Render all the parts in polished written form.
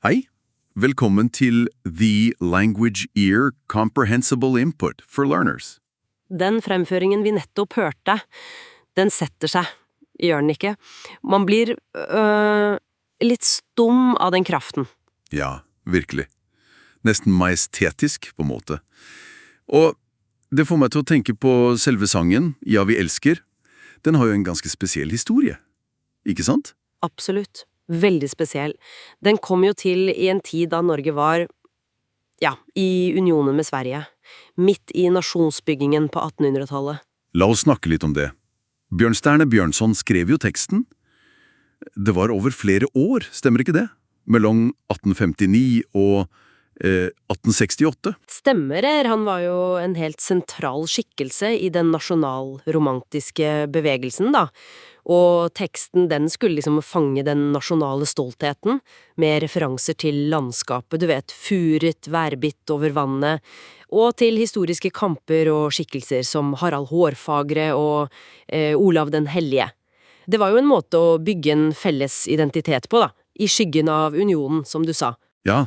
Hei, velkommen til The Language Ear Comprehensible Input for Learners. Den fremføringen vi nettopp hørte, den setter seg, gjør den ikke? Man blir litt stum av den kraften. Ja, virkelig. Nesten majestetisk, på en måte. Og det får meg til å tenke på selve sangen, Ja, vi elsker. Den har jo en ganske spesiell historie, ikke sant? Absolutt. Veldig spesiell. Den kom jo til i en tid da Norge var, ja, i unionen med Sverige. Midt i nasjonsbyggingen på 1800-tallet. La oss snakke litt om det. Bjørnstjerne Bjørnson skrev jo teksten. Det var over flere år, stemmer ikke det? Mellom 1859 og 1868. Stemmer, han var jo en helt sentral skikkelse i den nasjonalromantiske bevegelsen, da. Og teksten, den skulle liksom fange den nasjonale stoltheten, med referanser til landskapet, du vet, furet, værbitt over vannet, og til historiske kamper og skikkelser som Harald Hårfagre og Olav den Hellige. Det var jo en måte å bygge en felles identitet på, da, i skyggen av unionen, som du sa. Ja,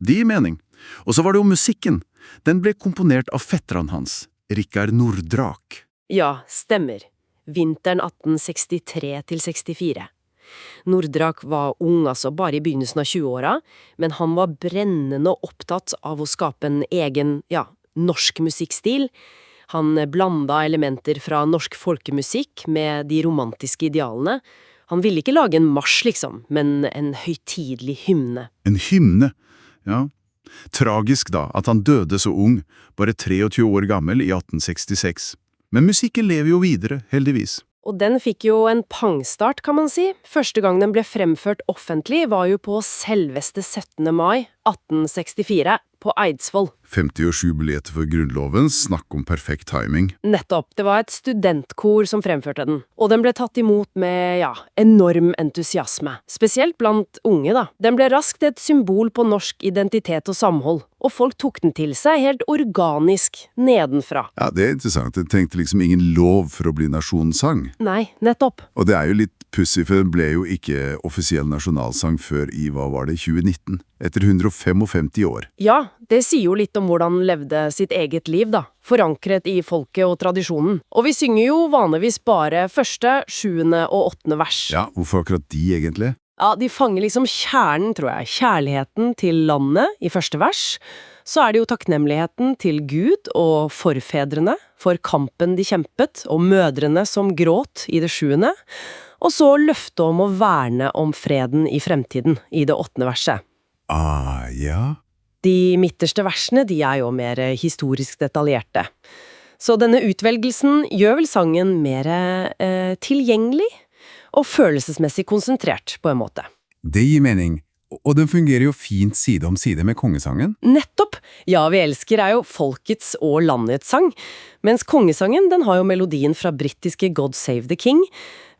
det gir mening. Og så var det jo musikken. Den ble komponert av fetteren hans, Rikard Nordrak. Ja, stemmer. Vinteren 1863 til 64. Nordrak var ung, altså, bare i begynnelsen av 20-åra, men han var brennende opptatt av å skape en egen, ja, norsk musikkstil. Han blanda elementer fra norsk folkemusikk med de romantiske idealene. Han ville ikke lage en marsj, liksom, men en høytidelig hymne. En hymne, ja. Tragisk da, at han døde så ung, bare 23 år gammel i 1866. Men musikken lever jo videre, heldigvis. Og den fikk jo en pangstart, kan man si. Første gang den ble fremført offentlig var jo på selveste 17. mai 1864 på Eidsvoll. 50-årsjubileet for Grunnloven, snakk om perfekt timing. Nettopp, det var et studentkor som fremførte den. Og den ble tatt imot med, ja, enorm entusiasme. Spesielt blant unge, da. Den ble raskt et symbol på norsk identitet og samhold. Og folk tok den til seg helt organisk, nedenfra. Ja, det er interessant. Jeg tenkte liksom ingen lov for å bli nasjonssang. Nei, nettopp. Og det er jo litt pussig, for den ble jo ikke offisiell nasjonalsang før i, hva var det, 2019? Etter 155 år. Ja, det sier jo litt om hvordan den levde sitt eget liv, da. Forankret i folket og tradisjonen. Og vi synger jo vanligvis bare første, 7. og 8. vers. Ja, hvorfor akkurat de egentlig? Ja, de fanger liksom kjernen, tror jeg. Kjærligheten til landet i første vers. Så er det jo takknemligheten til Gud og forfedrene for kampen de kjempet, og mødrene som gråt i det 7. Og så løftet om å verne om freden i fremtiden i det 8. verset. Ah, ja. De midterste versene, de er jo mer historisk detaljerte. Så denne utvelgelsen gjør vel sangen mer tilgjengelig og følelsesmessig konsentrert, på en måte. Det gir mening, og den fungerer jo fint side om side med kongesangen. Nettopp! Ja, vi elsker er jo folkets og landets sang, mens kongesangen, den har jo melodien fra britiske God Save the King.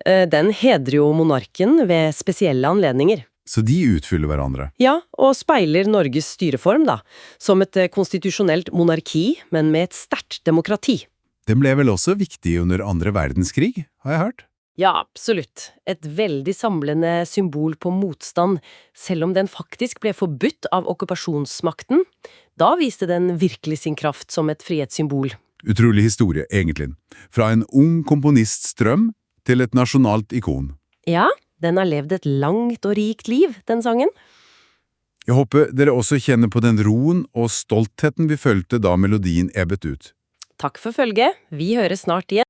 Den hedrer jo monarken ved spesielle anledninger. Så de utfyller hverandre. Ja, og speiler Norges styreform, da, som et konstitusjonelt monarki, men med et sterkt demokrati. Den ble vel også viktig under andre verdenskrig, har jeg hørt? Ja, absolutt. Et veldig samlende symbol på motstand, selv om den faktisk ble forbudt av okkupasjonsmakten. Da viste den virkelig sin kraft som et frihetssymbol. Utrolig historie, egentlig. Fra en ung komponists drøm til et nasjonalt ikon. Ja, den har levd et langt og rikt liv, den sangen. Jeg håper dere også kjenner på den roen og stoltheten vi følte da melodien ebbet ut. Takk for følget. Vi høres snart igjen.